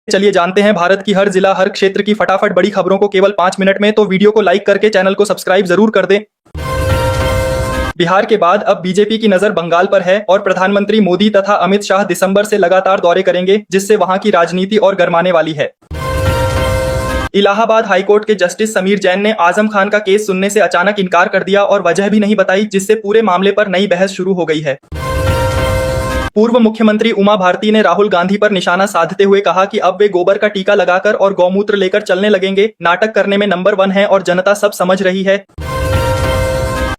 चलिए जानते हैं भारत की हर जिला हर क्षेत्र की फटाफट बड़ी खबरों को केवल 5 मिनट में। तो वीडियो को लाइक करके चैनल को सब्सक्राइब जरूर कर दें। बिहार के बाद अब बीजेपी की नजर बंगाल पर है और प्रधानमंत्री मोदी तथा अमित शाह दिसंबर से लगातार दौरे करेंगे, जिससे वहां की राजनीति और गरमाने वाली है। इलाहाबाद हाईकोर्ट के जस्टिस समीर जैन ने आजम खान का केस सुनने से अचानक इनकार कर दिया और वजह भी नहीं बताई, जिससे पूरे मामले पर नई बहस शुरू हो गई है। पूर्व मुख्यमंत्री उमा भारती ने राहुल गांधी पर निशाना साधते हुए कहा कि अब वे गोबर का टीका लगाकर और गौमूत्र लेकर चलने लगेंगे। नाटक करने में नंबर 1 है और जनता सब समझ रही है।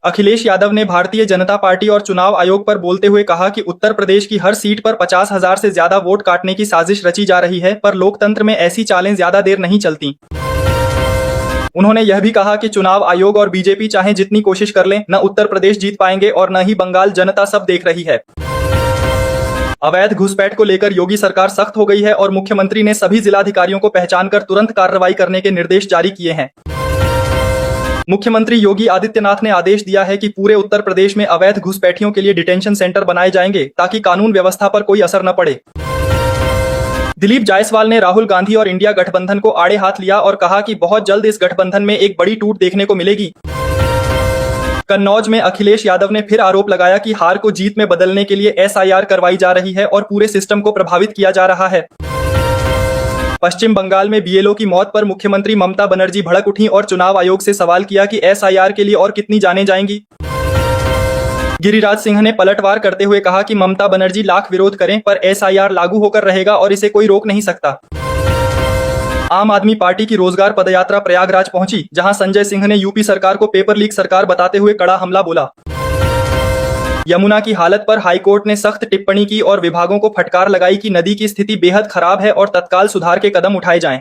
अखिलेश यादव ने भारतीय जनता पार्टी और चुनाव आयोग पर बोलते हुए कहा कि उत्तर प्रदेश की हर सीट पर 50,000 से ज्यादा वोट काटने की साजिश रची जा रही है, पर लोकतंत्र में ऐसी चालें ज्यादा देर नहीं चलती। उन्होंने यह भी कहा कि चुनाव आयोग और बीजेपी चाहे जितनी कोशिश कर लें, न उत्तर प्रदेश जीत पाएंगे और न ही बंगाल। जनता सब देख रही है। अवैध घुसपैठ को लेकर योगी सरकार सख्त हो गई है और मुख्यमंत्री ने सभी जिलाधिकारियों को पहचानकर तुरंत कार्रवाई करने के निर्देश जारी किए हैं। मुख्यमंत्री योगी आदित्यनाथ ने आदेश दिया है कि पूरे उत्तर प्रदेश में अवैध घुसपैठियों के लिए डिटेंशन सेंटर बनाए जाएंगे, ताकि कानून व्यवस्था पर कोई असर न पड़े। दिलीप जायसवाल ने राहुल गांधी और इंडिया गठबंधन को आड़े हाथ लिया और कहा कि बहुत जल्द इस गठबंधन में एक बड़ी टूट देखने को मिलेगी। कन्नौज में अखिलेश यादव ने फिर आरोप लगाया कि हार को जीत में बदलने के लिए SIR करवाई जा रही है और पूरे सिस्टम को प्रभावित किया जा रहा है। पश्चिम बंगाल में BLO की मौत पर मुख्यमंत्री ममता बनर्जी भड़क उठी और चुनाव आयोग से सवाल किया कि SIR के लिए और कितनी जानें जाएंगी। गिरिराज सिंह ने पलटवार करते हुए कहा कि ममता बनर्जी लाख विरोध करें, पर SIR लागू होकर रहेगा और इसे कोई रोक नहीं सकता। आम आदमी पार्टी की रोजगार पदयात्रा प्रयागराज पहुंची, जहां संजय सिंह ने यूपी सरकार को पेपर लीक सरकार बताते हुए कड़ा हमला बोला। यमुना की हालत पर हाईकोर्ट ने सख्त टिप्पणी की और विभागों को फटकार लगाई कि नदी की स्थिति बेहद खराब है और तत्काल सुधार के कदम उठाए जाएं।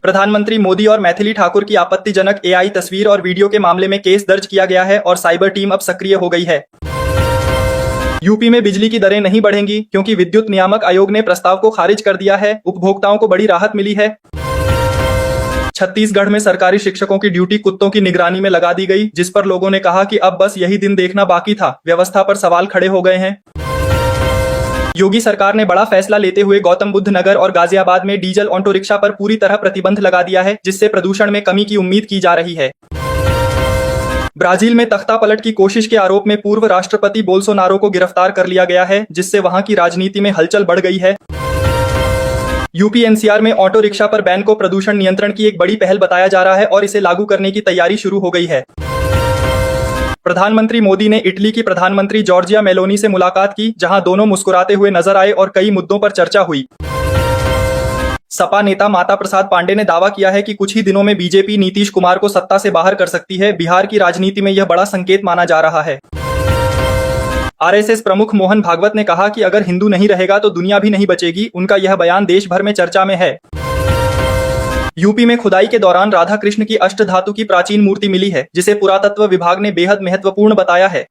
प्रधानमंत्री मोदी और मैथिली ठाकुर की आपत्तिजनक AI तस्वीर और वीडियो के मामले में केस दर्ज किया गया है और साइबर टीम अब सक्रिय हो गई है। यूपी में बिजली की दरें नहीं बढ़ेंगी क्योंकि विद्युत नियामक आयोग ने प्रस्ताव को खारिज कर दिया है। उपभोक्ताओं को बड़ी राहत मिली है। छत्तीसगढ़ में सरकारी शिक्षकों की ड्यूटी कुत्तों की निगरानी में लगा दी गई, जिस पर लोगों ने कहा कि अब बस यही दिन देखना बाकी था। व्यवस्था पर सवाल खड़े हो गए हैं। योगी सरकार ने बड़ा फैसला लेते हुए गौतम बुद्ध नगर और गाजियाबाद में डीजल ऑटो रिक्शा पर पूरी तरह प्रतिबंध लगा दिया है, जिससे प्रदूषण में कमी की उम्मीद की जा रही है। ब्राजील में तख्ता पलट की कोशिश के आरोप में पूर्व राष्ट्रपति बोल्सोनारो को गिरफ्तार कर लिया गया है, जिससे वहां की राजनीति में हलचल बढ़ गई है। यूपी NCR में ऑटो रिक्शा पर बैन को प्रदूषण नियंत्रण की एक बड़ी पहल बताया जा रहा है और इसे लागू करने की तैयारी शुरू हो गई है। प्रधानमंत्री मोदी ने इटली की प्रधानमंत्री जॉर्जिया मेलोनी से मुलाकात की, जहां दोनों मुस्कुराते हुए नजर आए और कई मुद्दों पर चर्चा हुई। सपा नेता माता प्रसाद पांडे ने दावा किया है कि कुछ ही दिनों में बीजेपी नीतीश कुमार को सत्ता से बाहर कर सकती है। बिहार की राजनीति में यह बड़ा संकेत माना जा रहा है। RSS प्रमुख मोहन भागवत ने कहा कि अगर हिंदू नहीं रहेगा तो दुनिया भी नहीं बचेगी। उनका यह बयान देश भर में चर्चा में है। यूपी में खुदाई के दौरान राधा कृष्ण की अष्टधातु की प्राचीन मूर्ति मिली है, जिसे पुरातत्व विभाग ने बेहद महत्वपूर्ण बताया है।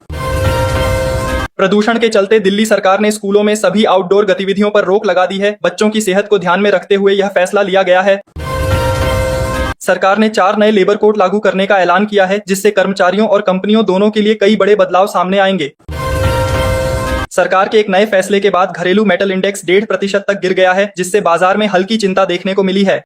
प्रदूषण के चलते दिल्ली सरकार ने स्कूलों में सभी आउटडोर गतिविधियों पर रोक लगा दी है। बच्चों की सेहत को ध्यान में रखते हुए यह फैसला लिया गया है। सरकार ने 4 नए लेबर कोड लागू करने का ऐलान किया है, जिससे कर्मचारियों और कंपनियों दोनों के लिए कई बड़े बदलाव सामने आएंगे। सरकार के एक नए फैसले के बाद घरेलू मेटल इंडेक्स 1.5% तक गिर गया है, जिससे बाजार में हल्की चिंता देखने को मिली है।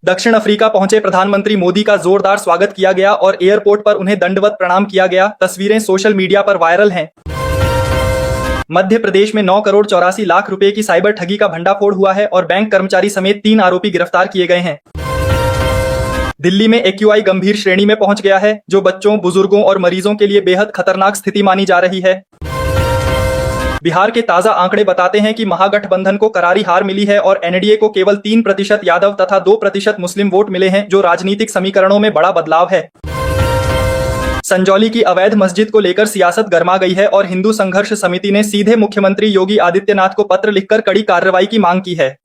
दक्षिण अफ्रीका पहुंचे प्रधानमंत्री मोदी का जोरदार स्वागत किया गया और एयरपोर्ट पर उन्हें दंडवत प्रणाम किया गया। तस्वीरें सोशल मीडिया पर वायरल हैं। मध्य प्रदेश में 9 करोड़ 84 लाख रुपए की साइबर ठगी का भंडाफोड़ हुआ है और बैंक कर्मचारी समेत 3 आरोपी गिरफ्तार किए गए हैं। दिल्ली में AQI गंभीर श्रेणी में पहुंच गया है, जो बच्चों, बुजुर्गों और मरीजों के लिए बेहद खतरनाक स्थिति मानी जा रही है। बिहार के ताजा आंकड़े बताते हैं कि महागठबंधन को करारी हार मिली है और NDA को केवल 3% यादव तथा 2% मुस्लिम वोट मिले हैं, जो राजनीतिक समीकरणों में बड़ा बदलाव है। संजौली की अवैध मस्जिद को लेकर सियासत गर्मा गई है और हिंदू संघर्ष समिति ने सीधे मुख्यमंत्री योगी आदित्यनाथ को पत्र लिखकर कड़ी कार्रवाई की मांग की है।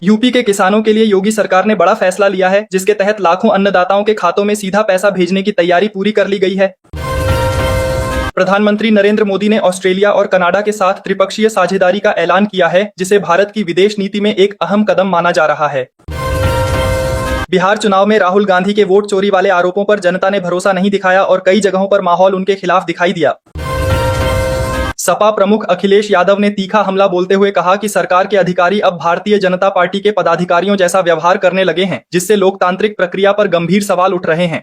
यूपी के किसानों के लिए योगी सरकार ने बड़ा फैसला लिया है, जिसके तहत लाखों अन्नदाताओं के खातों में सीधा पैसा भेजने की तैयारी पूरी कर ली गई है। प्रधानमंत्री नरेंद्र मोदी ने ऑस्ट्रेलिया और कनाडा के साथ त्रिपक्षीय साझेदारी का ऐलान किया है, जिसे भारत की विदेश नीति में एक अहम कदम माना जा रहा है। बिहार चुनाव में राहुल गांधी के वोट चोरी वाले आरोपों पर जनता ने भरोसा नहीं दिखाया और कई जगहों पर माहौल उनके खिलाफ दिखाई दिया। सपा प्रमुख अखिलेश यादव ने तीखा हमला बोलते हुए कहा कि सरकार के अधिकारी अब भारतीय जनता पार्टी के पदाधिकारियों जैसा व्यवहार करने लगे हैं, जिससे लोकतांत्रिक प्रक्रिया पर गंभीर सवाल उठ रहे हैं।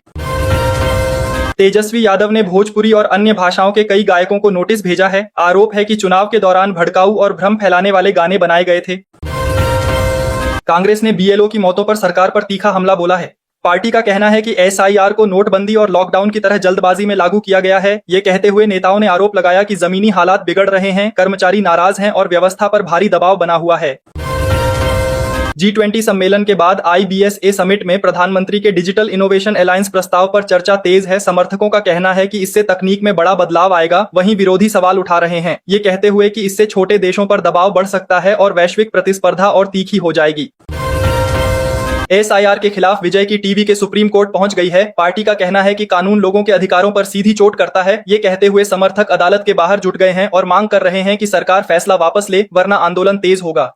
तेजस्वी यादव ने भोजपुरी और अन्य भाषाओं के कई गायकों को नोटिस भेजा है। आरोप है कि चुनाव के दौरान भड़काऊ और भ्रम फैलाने वाले गाने बनाए गए थे। कांग्रेस ने बीएलओ की मौतों पर सरकार पर तीखा हमला बोला है। पार्टी का कहना है कि एसआईआर को नोटबंदी और लॉकडाउन की तरह जल्दबाजी में लागू किया गया है। ये कहते हुए नेताओं ने आरोप लगाया कि जमीनी हालात बिगड़ रहे हैं, कर्मचारी नाराज हैं और व्यवस्था पर भारी दबाव बना हुआ है। G20 सम्मेलन के बाद IBSA समिट में प्रधानमंत्री के डिजिटल इनोवेशन अलायंस प्रस्ताव पर चर्चा तेज है। समर्थकों का कहना है कि इससे तकनीक में बड़ा बदलाव आएगा, वहीं विरोधी सवाल उठा रहे हैं, ये कहते हुए कि इससे छोटे देशों पर दबाव बढ़ सकता है और वैश्विक प्रतिस्पर्धा और तीखी हो जाएगी। एसआईआर के खिलाफ विजय की टीवी के सुप्रीम कोर्ट पहुंच गई है। पार्टी का कहना है कि कानून लोगों के अधिकारों पर सीधी चोट करता है। ये कहते हुए समर्थक अदालत के बाहर जुट गए हैं और मांग कर रहे हैं कि सरकार फैसला वापस ले, वरना आंदोलन तेज होगा।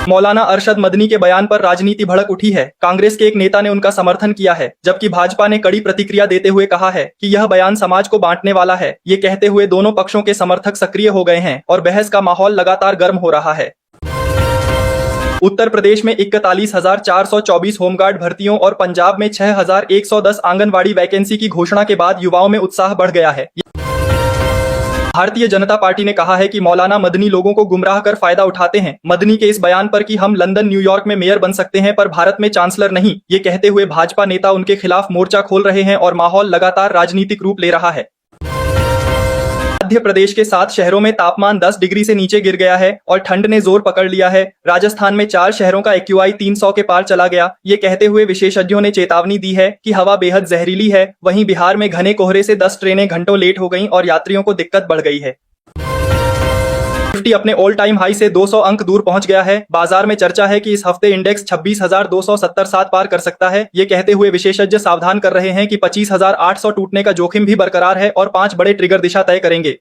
मौलाना अरशद मदनी के बयान पर राजनीति भड़क उठी है। कांग्रेस के एक नेता ने उनका समर्थन किया है, जबकि भाजपा ने कड़ी प्रतिक्रिया देते हुए कहा है कि यह बयान समाज को बांटने वाला है। ये कहते हुए दोनों पक्षों के समर्थक सक्रिय हो गए हैं और बहस का माहौल लगातार गर्म हो रहा है। उत्तर प्रदेश में 41,424 होमगार्ड भर्तियों और पंजाब में 6,110 आंगनवाड़ी वैकेंसी की घोषणा के बाद युवाओं में उत्साह बढ़ गया है। भारतीय जनता पार्टी ने कहा है कि मौलाना मदनी लोगों को गुमराह कर फायदा उठाते हैं। मदनी के इस बयान पर कि हम लंदन, न्यूयॉर्क में मेयर बन सकते हैं पर भारत में चांसलर नहीं, ये कहते हुए भाजपा नेता उनके खिलाफ मोर्चा खोल रहे हैं और माहौल लगातार राजनीतिक रूप ले रहा है। मध्य प्रदेश के 7 शहरों में तापमान 10 डिग्री से नीचे गिर गया है और ठंड ने जोर पकड़ लिया है। राजस्थान में 4 शहरों का AQI 300 के पार चला गया। ये कहते हुए विशेषज्ञों ने चेतावनी दी है कि हवा बेहद जहरीली है। वहीं बिहार में घने कोहरे से 10 ट्रेनें घंटों लेट हो गईं और यात्रियों को दिक्कत बढ़ गई है। निफ्टी अपने ऑल टाइम हाई से 200 अंक दूर पहुंच गया है। बाजार में चर्चा है कि इस हफ्ते इंडेक्स 26,277 पार कर सकता है। ये कहते हुए विशेषज्ञ सावधान कर रहे हैं कि 25,800 टूटने का जोखिम भी बरकरार है और 5 बड़े ट्रिगर दिशा तय करेंगे।